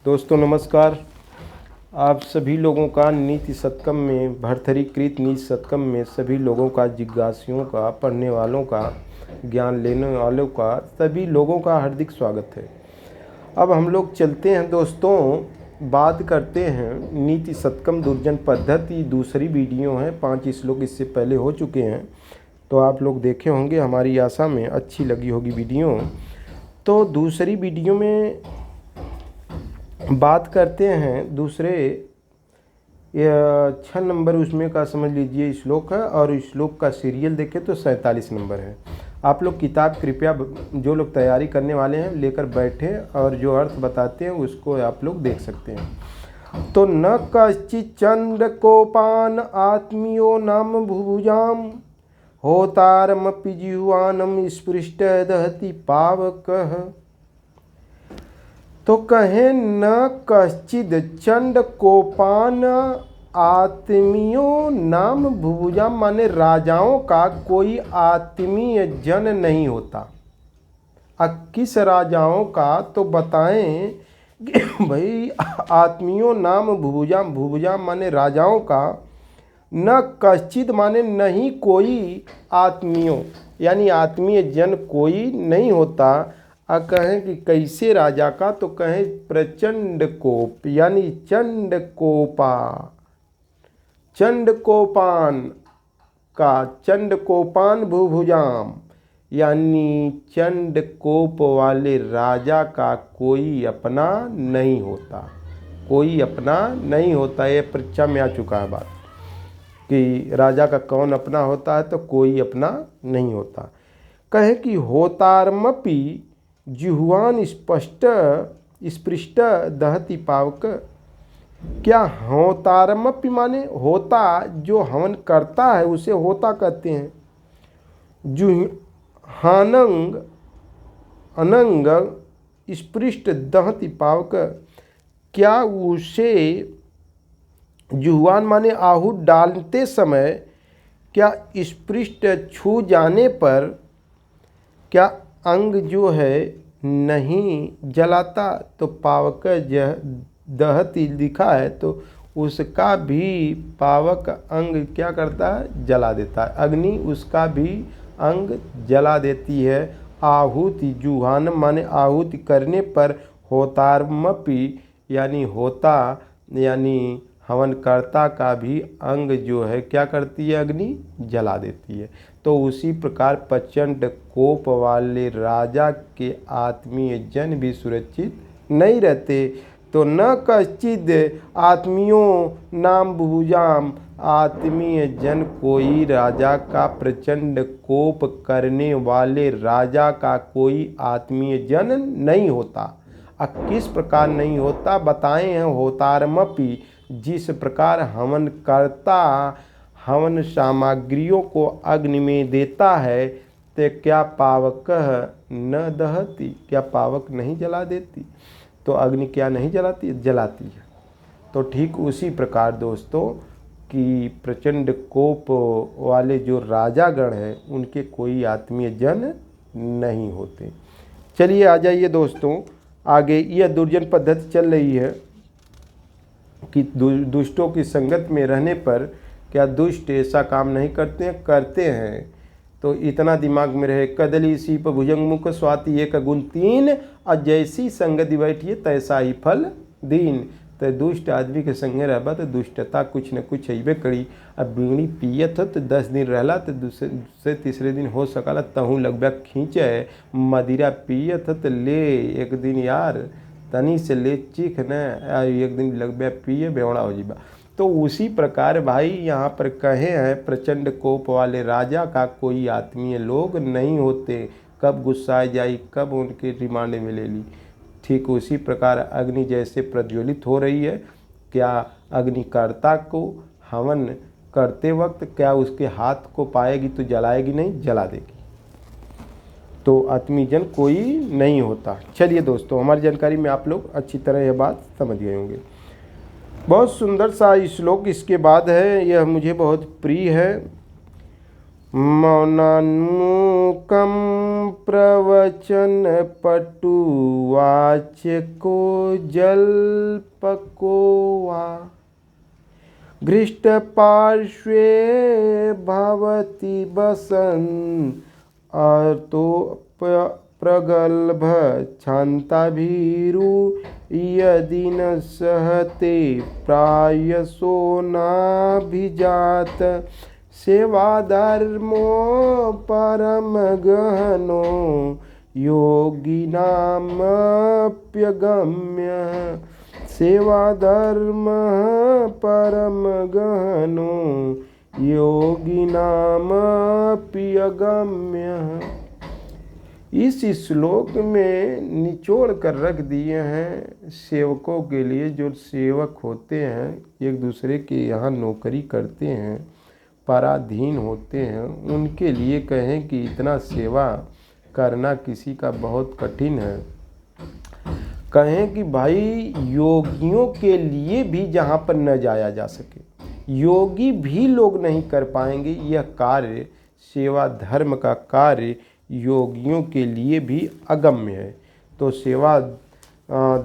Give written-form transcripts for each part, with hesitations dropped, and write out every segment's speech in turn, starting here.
दोस्तों नमस्कार। आप सभी लोगों का नीति शतकम में भर्तरीकृत नीति शतकम में सभी लोगों का, जिज्ञासुओं का, पढ़ने वालों का, ज्ञान लेने वालों का, सभी लोगों का हार्दिक स्वागत है। अब हम लोग चलते हैं दोस्तों, बात करते हैं नीति शतकम दुर्जन पद्धति। दूसरी वीडियो है, 5 श्लोक इससे पहले हो चुके हैं, तो आप लोग देखे होंगे। हमारी आशा में अच्छी लगी होगी वीडियो। तो दूसरी वीडियो में बात करते हैं दूसरे 6 नंबर उसमें का समझ लीजिए श्लोक है, और इस श्लोक का सीरियल देखें तो 47 नंबर है। आप लोग किताब कृपया जो लोग तैयारी करने वाले हैं लेकर बैठे, और जो अर्थ बताते हैं उसको आप लोग देख सकते हैं। तो न कश्चित् चंद्र कोपान आत्मीयो नाम भुभुजाम होतारमपि जिह्वानम स्पृष्ट दहति पावकः। तो कहें न कश्चिद चंड कोपान आत्मीयो नाम भुभुजाम, माने राजाओं का कोई आत्मीय जन नहीं होता। किस राजाओं का, तो बताएं कि भाई आत्मीयो नाम भुभुजाम, भुभुजाम माने राजाओं का, न कश्चिद माने नहीं कोई आत्मीयों, यानी आत्मीय जन कोई नहीं होता। कहें कि कैसे राजा का, तो कहें प्रचंड कोप, यानी चंड कोपा, चंड कोपान का, चंड कोपान भुभुजाम, यानी चंड कोप वाले राजा का कोई अपना नहीं होता, कोई अपना नहीं होता। ये परीक्षा में आ चुका है बात कि राजा का कौन अपना होता है, तो कोई अपना नहीं होता। कहे कि होतारमपि जिह्वान स्पष्ट स्पृष्ट दहति पावक। क्या होतारमपि माने होता, जो हवन करता है उसे होता कहते हैं। जुहानंग अनंग स्पृष्ट दहति पावक, क्या उसे जुह्वान माने आहूत डालते समय, क्या स्पृष्ट छू जाने पर क्या अंग जो है नहीं जलाता। तो पावक दहती लिखा है, तो उसका भी पावक अंग क्या करता है, जला देता है। अग्नि उसका भी अंग जला देती है। आहुति जुहान माने आहुति करने पर, होतारमपि यानी होता, यानी हवनकर्ता का भी अंग जो है क्या करती है, अग्नि जला देती है। तो उसी प्रकार प्रचंड कोप वाले राजा के आत्मीय जन भी सुरक्षित नहीं रहते। तो न कश्चिद आत्मीयों नाम भुभुजाम, आत्मीय जन कोई राजा का, प्रचंड कोप करने वाले राजा का कोई आत्मीय जन नहीं होता। अब किस प्रकार नहीं होता बताए हैं। होतारमपि, जिस प्रकार हवन करता हवन सामग्रियों को अग्नि में देता है, तो क्या पावक न दहती, क्या पावक नहीं जला देती। तो अग्नि क्या नहीं जलाती, जलाती है। तो ठीक उसी प्रकार दोस्तों कि प्रचंड कोप वाले जो राजागण हैं उनके कोई आत्मीय जन नहीं होते। चलिए आ जाइए दोस्तों आगे। यह दुर्जन पद्धति चल रही है कि दुष्टों की संगत में रहने पर क्या दुष्ट ऐसा काम नहीं करते हैं, करते हैं। तो इतना दिमाग में रहे। कदली सीप भुजंग मुख स्वाति एक गुण 3, और जैसी संगति बैठिए तैसा ही फल दीन। तो दुष्ट आदमी के संगे रहबा तो दुष्टता कुछ न कुछ अबे करी। अब बीड़ी पियत हो तो 10 दिन रहला, तो दूसरे तीसरे दिन हो सकला तहूँ लगभग खींचे। मदिरा पियत हो तो ले एक दिन यार तनी से ले चीख न, एक दिन लगभग पिए बेवड़ा हो जीबा। तो उसी प्रकार भाई यहाँ पर कहे हैं प्रचंड कोप वाले राजा का कोई आत्मीय लोग नहीं होते। कब गुस्साए जाई, कब उनके रिमांड में ले ली। ठीक उसी प्रकार अग्नि जैसे प्रज्वलित हो रही है, क्या अग्निकर्ता को हवन करते वक्त क्या उसके हाथ को पाएगी तो जलाएगी नहीं, जला देगी। तो आत्मीजन कोई नहीं होता। चलिए दोस्तों, हमारी जानकारी में आप लोग अच्छी तरह यह बात समझ गए होंगे। बहुत सुंदर सा श्लोक इसके बाद है, यह मुझे बहुत प्रिय है। मौनान्मुखं प्रवचन पटुवाचको जल्पको वा घृष्टपार्श्वे भवति वसन् अतो प्रगल्भ क्षान्ताभिरु यदि न सहते प्रायसो नाभिजात सेवाधर्मो परम गहनो योगिनामप्यगम्य सेवाधर्मः परम गहनो योगिनामप्यगम्य। इस श्लोक में निचोड़ कर रख दिए हैं सेवकों के लिए। जो सेवक होते हैं, एक दूसरे के यहाँ नौकरी करते हैं, पराधीन होते हैं, उनके लिए कहें कि इतना सेवा करना किसी का बहुत कठिन है। कहें कि भाई योगियों के लिए भी जहाँ पर न जाया जा सके, योगी भी लोग नहीं कर पाएंगे यह कार्य, सेवा धर्म का कार्य योगियों के लिए भी अगम्य है। तो सेवा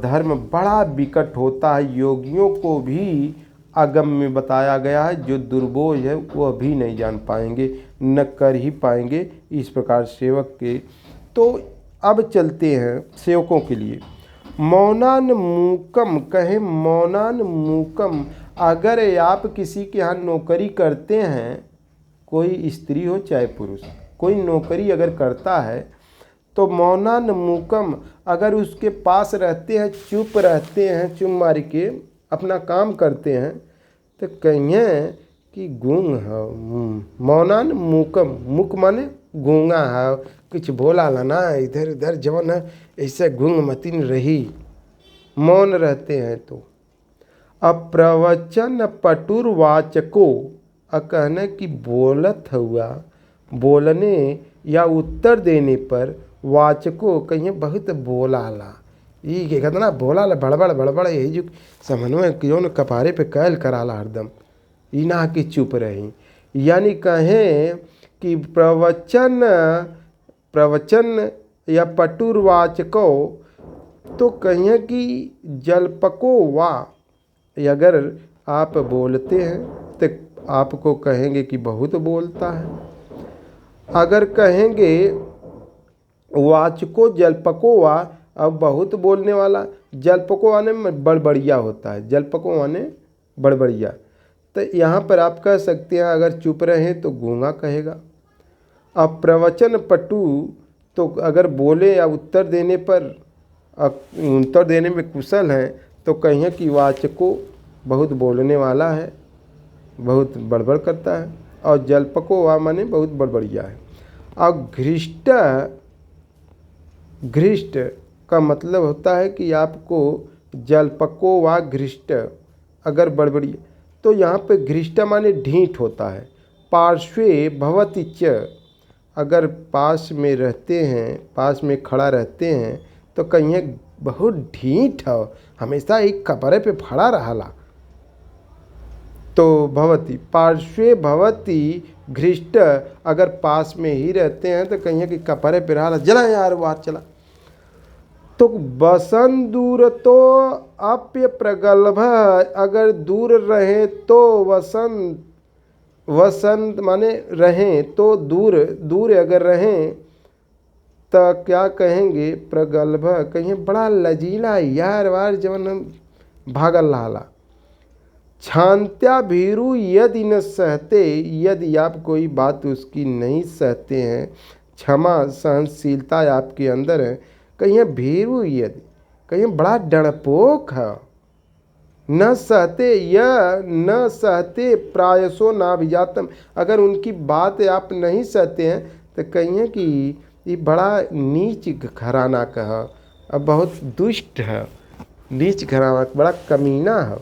धर्म बड़ा विकट होता है, योगियों को भी अगम्य बताया गया है। जो दुर्बोध है वह भी नहीं जान पाएंगे, न कर ही पाएंगे इस प्रकार सेवक के। तो अब चलते हैं सेवकों के लिए। मौनान्मुखम कहे, मौनान्मुखम अगर आप किसी के यहाँ नौकरी करते हैं, कोई स्त्री हो चाहे पुरुष, कोई नौकरी अगर करता है तो मौनान्मुखम अगर उसके पास रहते हैं, चुप रहते हैं, चुप मार के अपना काम करते हैं, तो कहिए कि गूंग है। मौनान्मुखम, मुख माने गूंगा है, कुछ बोला लाना इधर उधर जवन है, ऐसे गूंग मतिन रही, मौन रहते हैं। तो अप्रवचन पटुर्वाचको कहने की बोलत हुआ, बोलने या उत्तर देने पर वाचको कहीं बहुत बोलाला, ये कितना बोलाला, बड़बड़ बड़बड़, यही जो समन्वय क्यों न कपारे पे कैल कराला हरदम, ई ना कि चुप रही। यानी कहें कि प्रवचन या पटुर्वाचको तो कहें कि जल्पको वा, अगर आप बोलते हैं तो आपको कहेंगे कि बहुत बोलता है। अगर कहेंगे वाचको जल्पको वा, अब बहुत बोलने वाला, जल्पको आने में बड़बड़िया होता है, जल्पको आने बड़बड़िया। तो यहाँ पर आप कह सकते हैं अगर चुप रहें तो गूंगा कहेगा। अब प्रवचन पटु तो अगर बोले या उत्तर देने पर, उत्तर देने में कुशल हैं तो कहें कि वाचको बहुत बोलने वाला है, बहुत बड़बड़ करता है। और जल्पको वा माने बहुत बड़बड़िया है। और घृष्ट का मतलब होता है कि आपको जल्पको वा घृष्ट अगर बड़बड़िया, तो यहाँ पे घृष्ट माने ढीठ होता है। पार्श्वे भवति च अगर पास में रहते हैं, पास में खड़ा रहते हैं, तो कहीं बहुत ढीठ है, हमेशा एक कपड़े पे खड़ा रहला। तो भवती पार्श्वे भवती घृष्ट अगर पास में ही रहते हैं तो कहीं कि कपड़े पे रहला, जला यार बात चला। तो वसन दूर तो अप्य प्रगल्भ अगर दूर रहे तो वसंत माने रहें तो दूर अगर रहें तो क्या कहेंगे प्रगल्भ, कहें बड़ा लजीला यार वार जवन भागल लाला। क्षांत्या भीरु यदि न सहते, यदि आप कोई बात उसकी नहीं सहते हैं, क्षमा सहनशीलता आपके अंदर है, कहीं भीरु यदि कहीं बड़ा डरपोक है, न सहते या न सहते प्रायसो नाभिजातम अगर उनकी बात आप नहीं सहते हैं तो कहिए कि ये बड़ा नीच घराना का है, अब बहुत दुष्ट है, नीच घराना बड़ा कमीना है।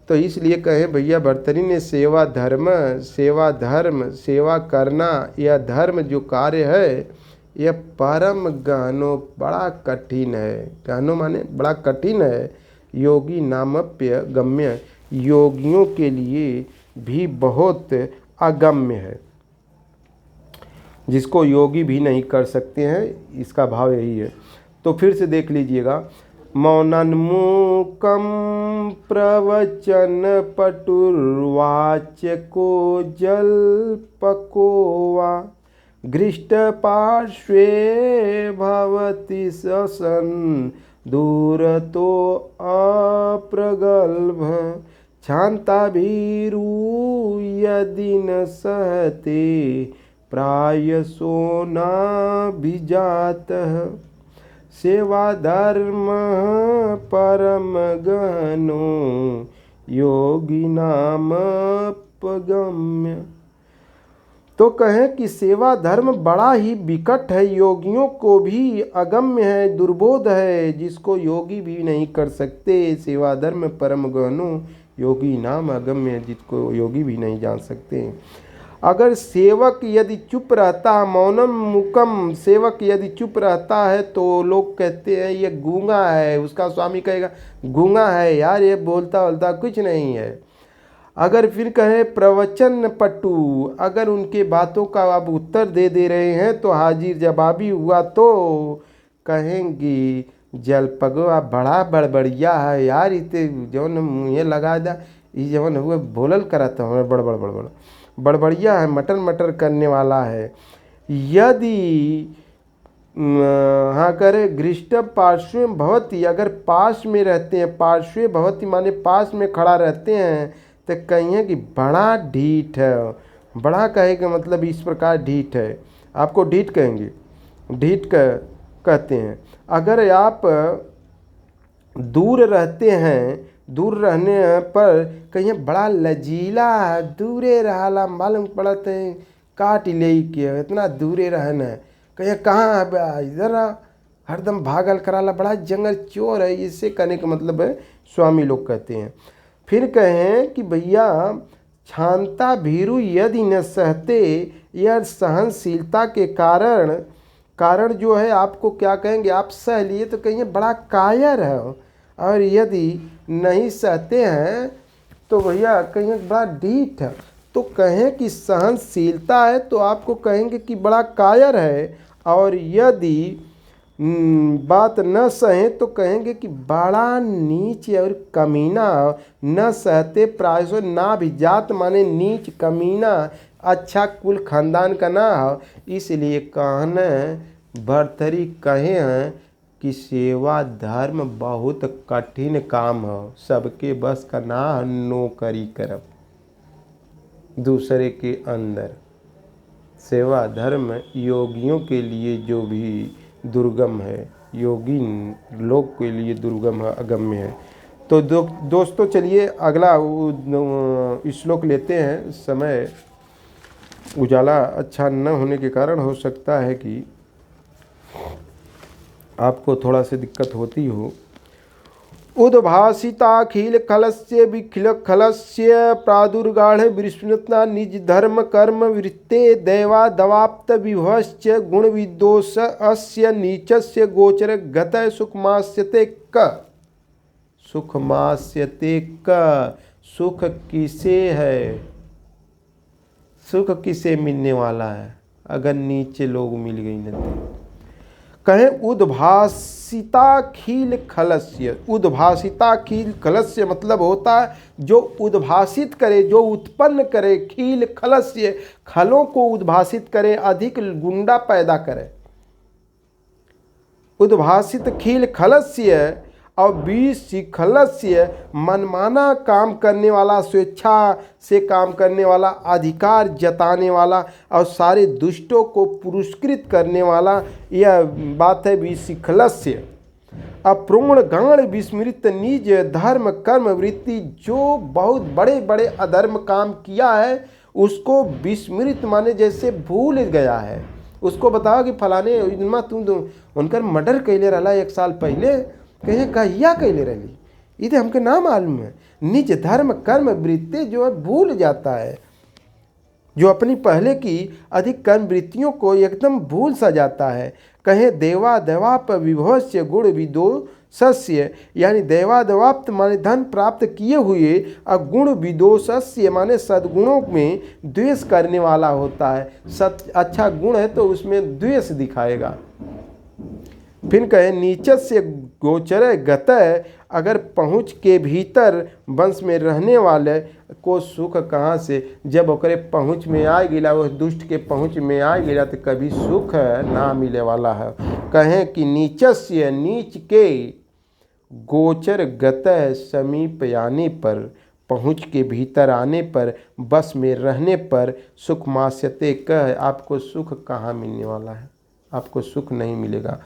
तो इसलिए कहे भैया भर्तरी ने सेवा धर्म सेवा करना, यह धर्म जो कार्य है यह परम गहनो बड़ा कठिन है। गहनो माने बड़ा कठिन है। योगी नामप्य गम्य, योगियों के लिए भी बहुत अगम्य है। जिसको योगी भी नहीं कर सकते हैं, इसका भाव यही है। तो फिर से देख लीजिएगा, मौनन्मुखं प्रवचन पटुर्वाच्यको जल्पको वा घृष्टपार्श्वे भवति ससन् दूरतो अप्रगल्भ क्षान्ताभिरू यदि न सहते प्रायसो नाभिजातः सेवा धर्म परम गहनो योगिनामपगम्य। तो कहें कि सेवा धर्म बड़ा ही विकट है, योगियों को भी अगम्य है, दुर्बोध है, जिसको योगी भी नहीं कर सकते। सेवा धर्म परम गहनो योगी नाम अगम्य, जिसको योगी भी नहीं जान सकते। अगर सेवक यदि चुप रहता, मौनम मुकम, सेवक यदि चुप रहता है तो लोग कहते हैं ये गूंगा है, उसका स्वामी कहेगा गूंगा है यार, ये बोलता बोलता कुछ नहीं है। अगर फिर कहे प्रवचन पटु, अगर उनके बातों का आप उत्तर दे रहे हैं तो हाजिर जवाबी हुआ तो कहेंगी जलपगवा बड़ा बड़बड़िया है यार, इतने जौन मुँह लगा दा, ये जौन हुए बोलल करता हमें बड़ बड़बड़िया है, मटर करने वाला है। यदि हाँ करे घृष्ट पार्श्वे भवती, अगर पास में रहते हैं, पार्श्वे भवती माने पास में खड़ा रहते हैं, तो कहिए कि बड़ा ढीठ है। बड़ा कहे का मतलब इस प्रकार ढीठ है, आपको ढीठ कहेंगे, ढीठ कहते हैं। अगर आप दूर रहते हैं, दूर रहने पर कहीं बड़ा लजीला है, दूरे रहला, मालूम पड़ते हैं काट ले के इतना दूरे रहना, कहीं कहाँ है इधर हरदम भागल कराला, बड़ा जंगल चोर है, इससे कहने का मतलब है स्वामी लोग कहते हैं। फिर कहें कि भैया क्षांता भीरु यदि न सहते, यह सहनशीलता के कारण जो है आपको क्या कहेंगे, आप सह लिए तो कहेंगे बड़ा कायर है, और यदि नहीं सहते हैं तो भैया कहेंगे बड़ा ढीठ है। तो कहें कि सहनशीलता है तो आपको कहेंगे कि बड़ा कायर है, और यदि बात न सहें तो कहेंगे कि बड़ा नीच और कमीना। न सहते प्रायसो ना भी जात माने नीच कमीना, अच्छा कुल खानदान का ना हो, इसलिए कहने भर्तरी कहे हैं कि सेवा धर्म बहुत कठिन काम हो, सबके बस का ना नौकरी करब दूसरे के अंदर। सेवा धर्म योगियों के लिए जो भी दुर्गम है, योगी लोग के लिए दुर्गम है, अगम्य है। तो दोस्तों चलिए अगला श्लोक लेते हैं। समय उजाला अच्छा न होने के कारण हो सकता है कि आपको थोड़ा सी दिक्कत होती हो। उद्भासिताखिल खलस्य विखिल खलस्य प्रादुर्गाढ़ विस्मृतना निज धर्म कर्म वृत्ते दैवा दवाप्त विभश्च गुण विदोष अस्य नीचस्य गोचर गतय सुखमास्यते क। सुखमास्यते क, सुख किसे है, सुख किसे मिलने वाला है अगर नीचे लोग मिल गई न। कहें उद्भासिताखिल खलस्य, उद्भासिताखिल खलस्य मतलब होता है जो उद्भासित करे, जो उत्पन्न करे, खील खलस्य खलों को उद्भासित करे, अधिक गुंडा पैदा करे। उद्भासित खील खलस्य और विशिखलस्य मनमाना काम करने वाला, स्वेच्छा से काम करने वाला, अधिकार जताने वाला और सारे दुष्टों को पुरस्कृत करने वाला, यह बात है विशिखलस्य। अप्रोण गाण विस्मृत निज धर्म कर्म वृत्ति, जो बहुत बड़े बड़े अधर्म काम किया है उसको विस्मृत माने जैसे भूल गया है। उसको बताओ कि फलाने तुम उनकर मर्डर कैले रहा 1 साल पहले, कहें कहिया कैले रही, ये तो हमके ना मालूम है। निज धर्म कर्म वृत्ति जो है भूल जाता है, जो अपनी पहले की अधिक कर्म वृत्तियों को एकदम भूल सा जाता है। कहें देवा देवाप विभवस्य गुण विदो सस्य यानी दैवादवाप्त माने धन प्राप्त किए हुए, अगुण विदोषस्य माने सद्गुणों में द्वेष करने वाला होता है। अच्छा गुण है तो उसमें द्वेष दिखाएगा। फिर कहे नीचस्य गोचर गतय, अगर पहुँच के भीतर वंश में रहने वाले को सुख कहाँ से, जब ओकरे पहुँच में आ गिला, वो दुष्ट के पहुँच में आ गिला तो कभी सुख ना मिले वाला है। कहें कि नीचस्य नीच के, गोचर गतः समीप आने पर, पहुँच के भीतर आने पर, बस में रहने पर, सुख मास्यते कह, आपको सुख कहाँ मिलने वाला है, आपको सुख नहीं मिलेगा।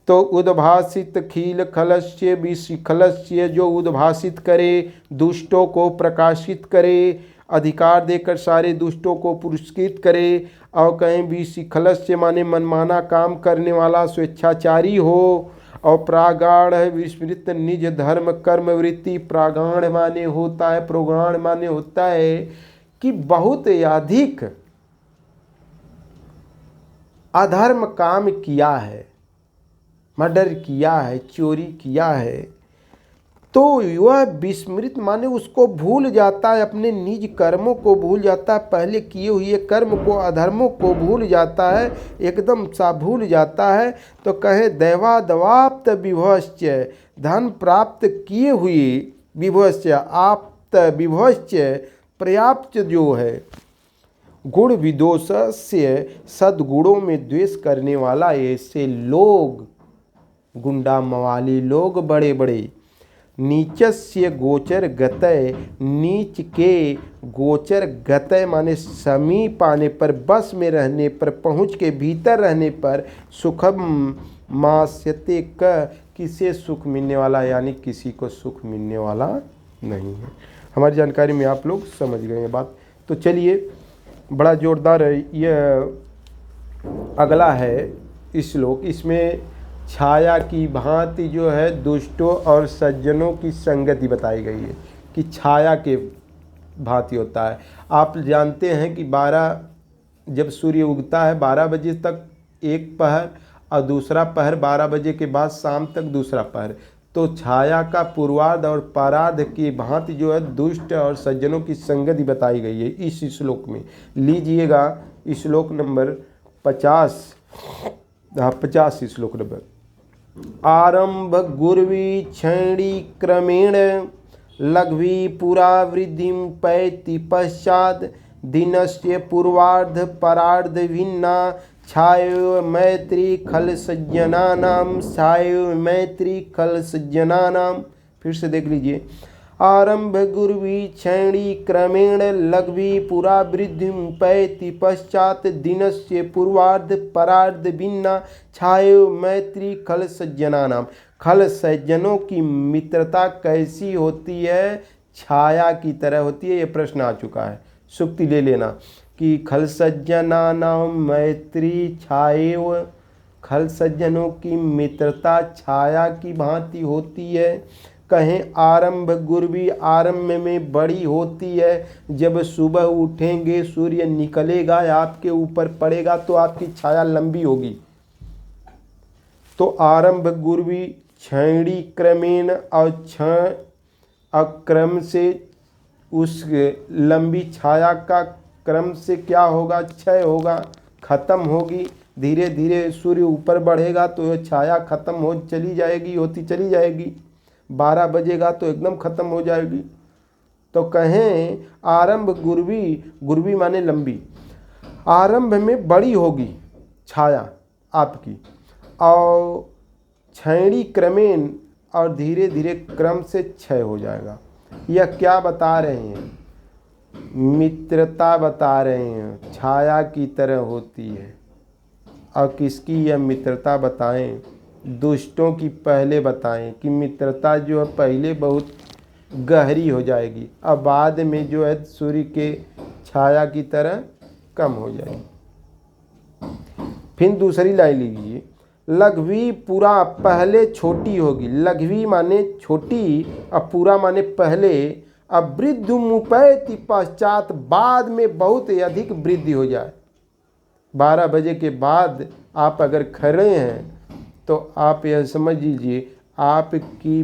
तो उद्भासित खील खलस्य विशिखलस्य, जो उद्भासित करे दुष्टों को प्रकाशित करे, अधिकार देकर सारे दुष्टों को पुरस्कृत करे। और कहें विशिखलस्य माने मनमाना काम करने वाला स्वेच्छाचारी हो। और प्रागाढ़ विस्मृत निज धर्म कर्म वृत्ति, प्रागाढ़ माने होता है, प्रोगाढ़ माने होता है कि बहुत अधिक अधर्म काम किया है, मर्डर किया है, चोरी किया है, तो वह विस्मृत माने उसको भूल जाता है, अपने निज कर्मों को भूल जाता है, पहले किए हुए कर्म को, अधर्मों को भूल जाता है, एकदम सा भूल जाता है। तो कहे दैवादवाप्त विभवश्च, धन प्राप्त किए हुए, विभवश्च आप्त विभवश्च पर्याप्त जो है, गुण विदोषस्य सद्गुणों में द्वेष करने वाला, ऐसे लोग गुंडा मवाली लोग बड़े बड़े। नीचस्य गोचर गतय, नीच के गोचर गतय माने समीप आने पर, बस में रहने पर, पहुँच के भीतर रहने पर, सुखम मास्यते क, किसे सुख मिलने वाला, यानी किसी को सुख मिलने वाला नहीं है। हमारी जानकारी में आप लोग समझ गए ये बात। तो चलिए, बड़ा जोरदार यह अगला है श्लोक। इसमें छाया की भांति जो है दुष्टों और सज्जनों की संगति बताई गई है कि छाया के भांति होता है। आप जानते हैं कि 12 जब सूर्य उगता है 12 बजे तक एक पहर, और दूसरा पहर 12 बजे के बाद शाम तक दूसरा पहर। तो छाया का पूर्वार्ध और परार्ध की भांति जो है दुष्ट और सज्जनों की संगति बताई गई है इस श्लोक में। लीजिएगा श्लोक नंबर 50, 50 श्लोक नंबर। आरंभ गुर्वी क्षैणी क्रमेण, लघ्वी पुरा वृद्धि पैति पश्चात्, दिनस्य पूर्वार्ध परार्ध भिन्ना, छायो मैत्री खल सज्जनानाम, छायो मैत्री खल सज्जनानाम। फिर से देख लीजिए। आरंभ गुर्वी क्षैणी क्रमेण, लघ्वी पुरा वृद्धि पैति पश्चात्, दिनस्य पूर्वार्ध परार्ध भिन्ना, छायो मैत्री खल सज्जनानाम। खल सज्जनों की मित्रता कैसी होती है? छाया की तरह होती है। ये प्रश्न आ चुका है, सुक्ति ले लेना कि खल सज्जनानाम मैत्री छायो, खल सज्जनों की मित्रता छाया की भांति होती है। कहें आरंभ गुर्वी, आरंभ में बड़ी होती है। जब सुबह उठेंगे सूर्य निकलेगा, आपके ऊपर पड़ेगा तो आपकी छाया लंबी होगी। तो आरंभ गुर्वी क्षैणी क्रमेण, और क्षण अक्रम से उस लंबी छाया का क्रम से क्या होगा? क्षय होगा, खत्म होगी। धीरे धीरे सूर्य ऊपर बढ़ेगा तो यह छाया खत्म हो चली जाएगी, होती चली जाएगी। 12 बजेगा तो एकदम खत्म हो जाएगी। तो कहें आरंभ गुर्वी, गुर्वी माने लंबी, आरंभ में बड़ी होगी छाया आपकी, और क्षैणी क्रमेण, और धीरे धीरे क्रम से क्षय हो जाएगा। यह क्या बता रहे हैं? मित्रता बता रहे हैं, छाया की तरह होती है। और किसकी यह मित्रता बताएं? दुष्टों की पहले बताएं कि मित्रता जो है पहले बहुत गहरी हो जाएगी, अब बाद में जो है सूर्य के छाया की तरह कम हो जाएगी। फिर दूसरी लाइन लीजिए। लघ्वी पुरा, पहले छोटी होगी। लघ्वी माने छोटी, अब पूरा माने पहले। अब वृद्धि मुपैति पश्चात, बाद में बहुत अधिक वृद्धि हो जाए। 12 बजे के बाद आप अगर खड़े हैं तो आप यह समझ लीजिए आपकी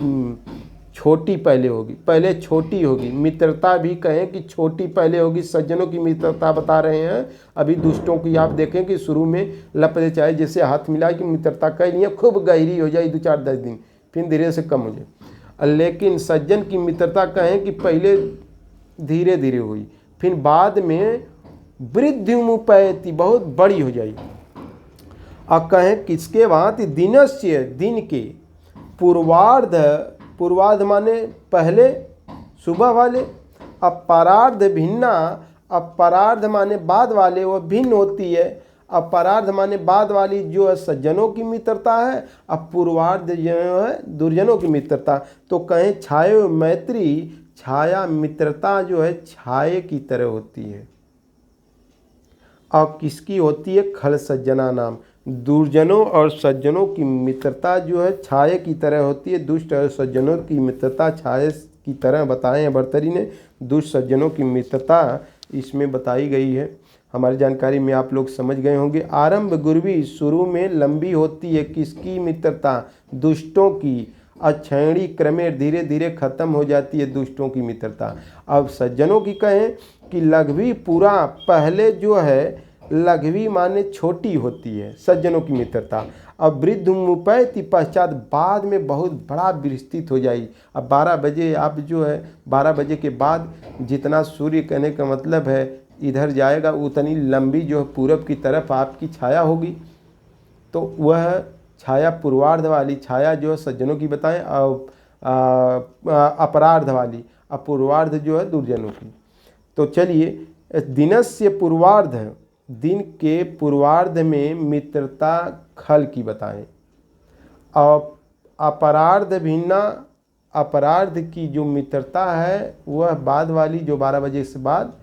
छोटी पहले होगी, पहले छोटी होगी। मित्रता भी कहें कि छोटी पहले होगी। सज्जनों की मित्रता बता रहे हैं। अभी दुष्टों की आप देखें कि शुरू में लपटे चाहे जैसे हाथ मिला कि मित्रता कह लिए खूब गहरी हो जाए 2-4-10 दिन, फिर धीरे से कम हो जाए। लेकिन सज्जन की मित्रता कहें कि पहले धीरे धीरे हुई, फिर बाद में वृद्धिमुपैति बहुत बड़ी हो जाएगी। और कहें किसके भांति दिनस्य दिन के पूर्वार्ध, पूर्वार्ध माने पहले सुबह वाले, अपरार्ध भिन्ना, अपरार्ध माने बाद वाले, वो भिन्न होती है। अपरार्ध माने बाद वाली जो है सज्जनों की मित्रता है, अब पूर्वार्ध जो है दुर्जनों की मित्रता। तो कहें छाया मैत्री, छाया मित्रता जो है छाये की तरह होती है। और किसकी होती है? खल सज्जना नाम। दुर्जनों और सज्जनों की मित्रता जो है छाये की तरह होती है। दुष्ट और सज्जनों की मित्रता छाये की तरह बताए हैं भर्तृहरि ने। दुष्ट सज्जनों की मित्रता इसमें बताई गई है। हमारी जानकारी में आप लोग समझ गए होंगे। आरंभ गुरवी, शुरू में लंबी होती है। किसकी मित्रता? दुष्टों की। अक्षयणी क्रमेण धीरे धीरे खत्म हो जाती है दुष्टों की मित्रता। अब सज्जनों की कहें कि लघवी पूरा, पहले जो है लघवी माने छोटी होती है सज्जनों की मित्रता। अब वृद्धिमुपैति पश्चात बाद में बहुत बड़ा विस्तृत हो जाएगी। अब 12 बजे आप जो है 12 बजे के बाद जितना सूर्य कहने का मतलब है इधर जाएगा उतनी लंबी जो है पूरब की तरफ आपकी छाया होगी। तो वह छाया पूर्वार्ध वाली छाया जो है सज्जनों की बताएं, और अपरार्ध वाली अपूर्वार्ध जो है दुर्जनों की। तो चलिए दिनस्य पूर्वार्ध, दिन के पूर्वार्ध में मित्रता खल की बताएं। और अपरार्ध भिन्ना, अपरार्ध की जो मित्रता है वह बाद वाली जो 12 बजे से बाद,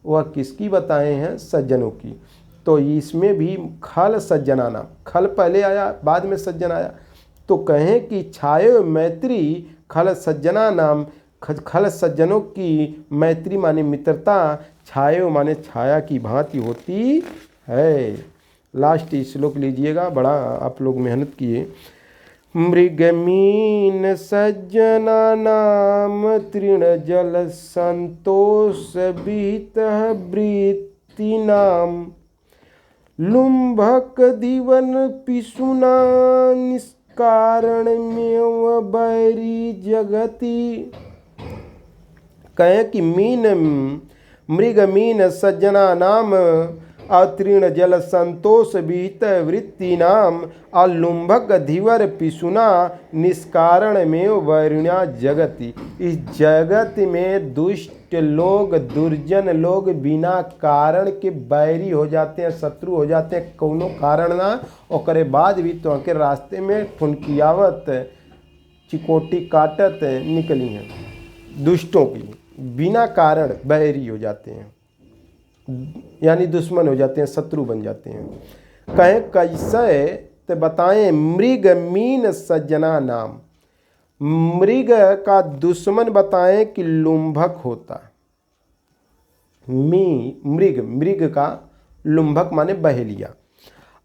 वह किसकी बताए हैं? सज्जनों की। तो इसमें भी खल सज्जना नाम, खल पहले आया बाद में सज्जन आया। तो कहें कि छायो मैत्री खल सज्जना नाम। खल सज्जनों की मैत्री माने मित्रता, छायो माने छाया की भांति होती है। लास्ट श्लोक लीजिएगा, बड़ा आप लोग मेहनत किए। मृगमीन सज्जना नाम तृण जल संतोष विहित वृत्ति नाम। लुम्भक दीवन पिशुना निष्कारणमेव बैरी जगति। कहें कि मीन, मृग मीन सज्जना नाम अतृण जल संतोष विहित वृत्ति नाम। अलुम्भक धीवर पिशुना निष्कारण में वैरिण्या जगति। इस जगत में दुष्ट लोग, दुर्जन लोग बिना कारण के बैरी हो जाते हैं, शत्रु हो जाते हैं, कौनो कारण ना ओकरे बाद भी तो के रास्ते में ठुनकियावत चिकोटी काटत निकली हैं। दुष्टों की बिना कारण बैरी हो जाते हैं, यानी दुश्मन हो जाते हैं, शत्रु बन जाते हैं। कहें कैसे? तो बताएं मृग मीन सज्जना नाम। मृग का दुश्मन बताएं कि लुम्भक होता। मृग, मृग का लुम्भक माने बहेलिया।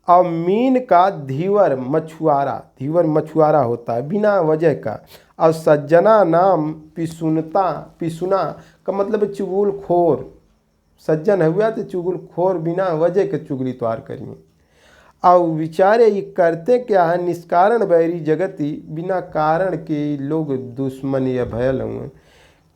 और मीन का धीवर मछुआरा, धीवर मछुआरा होता है बिना वजह का। और सज्जना नाम पिसुनता, पिसुना का मतलब चुगलखोर। सज्जन हुआ तो चुगलखोर, बिना वजह के चुगली त्वार करिए। और विचारे ये करते क्या है? निष्कारण बैरी जगति, बिना कारण के लोग दुश्मन या भयल हुए।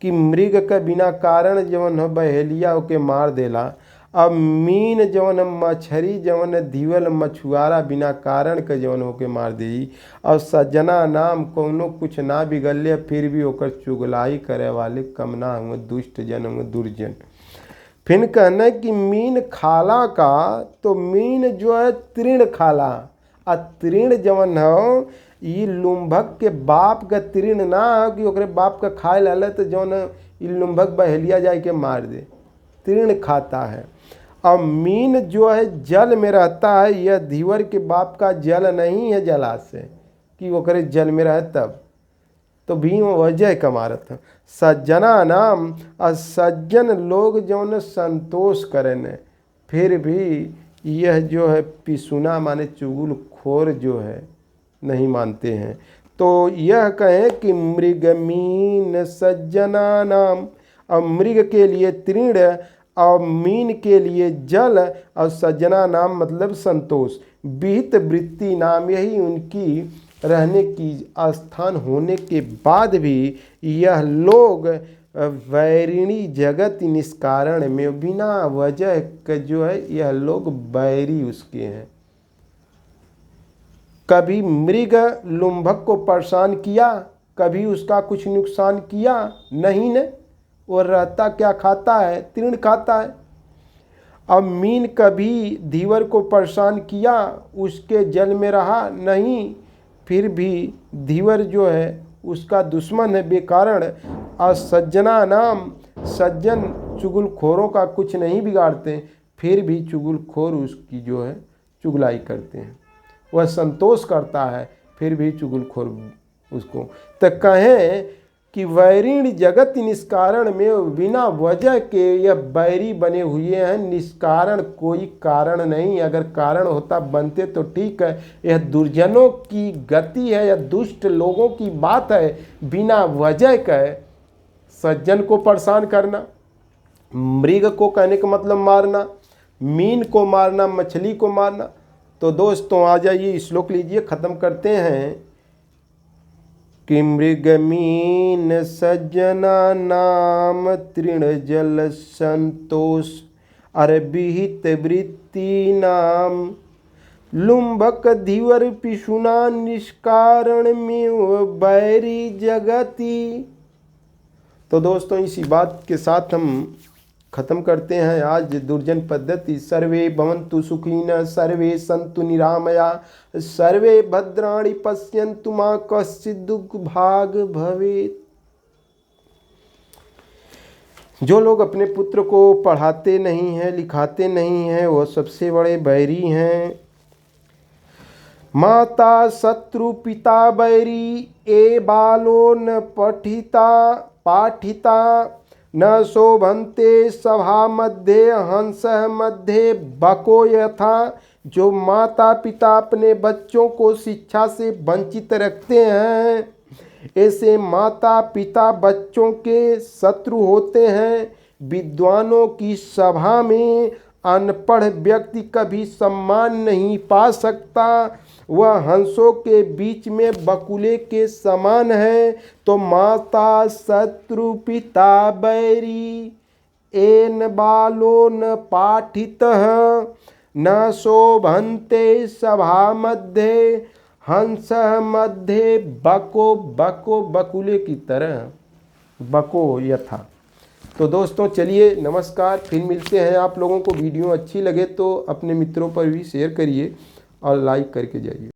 कि मृग का बिना कारण जवन हो बहेलिया होके मार देला। अब मीन जवन मछरी जवन धीवल मछुआरा बिना कारण के जवन होके मार दी। और सज्जना नाम कौनो कुछ ना बिगड़ले फिर भी होकर चुगलाई करे वाले कम ना हुए, दुष्ट जन हुए, दुर्जन। फिर कहना कि मीन खाला का, तो मीन जो है तृण खाला। और तृण जवन हो ये लुम्भक के बाप का तृण ना हो कि ओकरे बाप का खाए लाले तो जौन ये लुम्भक बहेलिया जाए के मार दे, तृण खाता है। और मीन जो है जल में रहता है, यह धीवर के बाप का जल नहीं है जलाशय कि ओकरे जल में रहे तब, तो भीम वजह का मारत है। सज्जना नाम, और सज्जन लोग जौन संतोष करें फिर भी यह जो है पिसुना माने चुगलखोर जो है नहीं मानते हैं। तो यह कहें कि मृगमीन सज्जना नाम, और मृग के लिए तृण और मीन के लिए जल और सज्जना नाम मतलब संतोष, विहित वृत्ति नाम, यही उनकी रहने की स्थान होने के बाद भी यह लोग वैरिणी जगत निष्कारण में, बिना वजह का जो है यह लोग बैरी उसके हैं। कभी मृग लुम्भक को परेशान किया, कभी उसका कुछ नुकसान किया नहीं ने, वो रहता क्या खाता है, तृण खाता है। अब मीन कभी धीवर को परेशान किया, उसके जल में रहा नहीं, फिर भी धीवर जो है उसका दुश्मन है बेकारण। और सज्जना नाम, सज्जन चुगलखोरों का कुछ नहीं बिगाड़ते, फिर भी चुगलखोर उसकी जो है चुगलाई करते हैं। वह संतोष करता है फिर भी चुगलखोर उसको। तो कहें कि वैरिण जगत निष्कारण में, बिना वजह के यह बैरी बने हुए हैं, निष्कारण कोई कारण नहीं। अगर कारण होता बनते तो ठीक है। यह दुर्जनों की गति है, यह दुष्ट लोगों की बात है, बिना वजह के सज्जन को परेशान करना। मृग को कहने का मतलब मारना, मीन को मारना, मछली को मारना। तो दोस्तों आ जाइए श्लोक लीजिए, ख़त्म करते हैं कि मृगमीन सज्जना नाम तृण जल संतोष अरबिहित वृत्ति नाम लुम्भक धीवर पिशुना निष्कारण में बैरी जगति। तो दोस्तों इसी बात के साथ हम ख़त्म करते हैं आज दुर्जन पद्धति। सर्वे भवन्तु सुखिनः, सर्वे सन्तु निरामया, सर्वे भद्राणि पश्यन्तु मा कश्चित् दुःखभाग् भवेत्। जो लोग अपने पुत्र को पढ़ाते नहीं हैं, लिखाते नहीं हैं, वो सबसे बड़े बैरी हैं। माता शत्रु पिता बैरी, ए बालो न पाठिता न शोभन्ते सभा मध्य हंस मध्य बको यथा। जो माता पिता अपने बच्चों को शिक्षा से वंचित रखते हैं, ऐसे माता पिता बच्चों के शत्रु होते हैं। विद्वानों की सभा में अनपढ़ व्यक्ति कभी सम्मान नहीं पा सकता, वह हंसों के बीच में बकुले के समान है। तो माता शत्रु पिता बैरी, एन बालो न पाठितः न शोभन्ते सभा मध्य हंस मध्य बको बकुले की तरह, बको यथा। तो दोस्तों चलिए नमस्कार, फिर मिलते हैं। आप लोगों को वीडियो अच्छी लगे तो अपने मित्रों पर भी शेयर करिए और लाइक करके जाइए।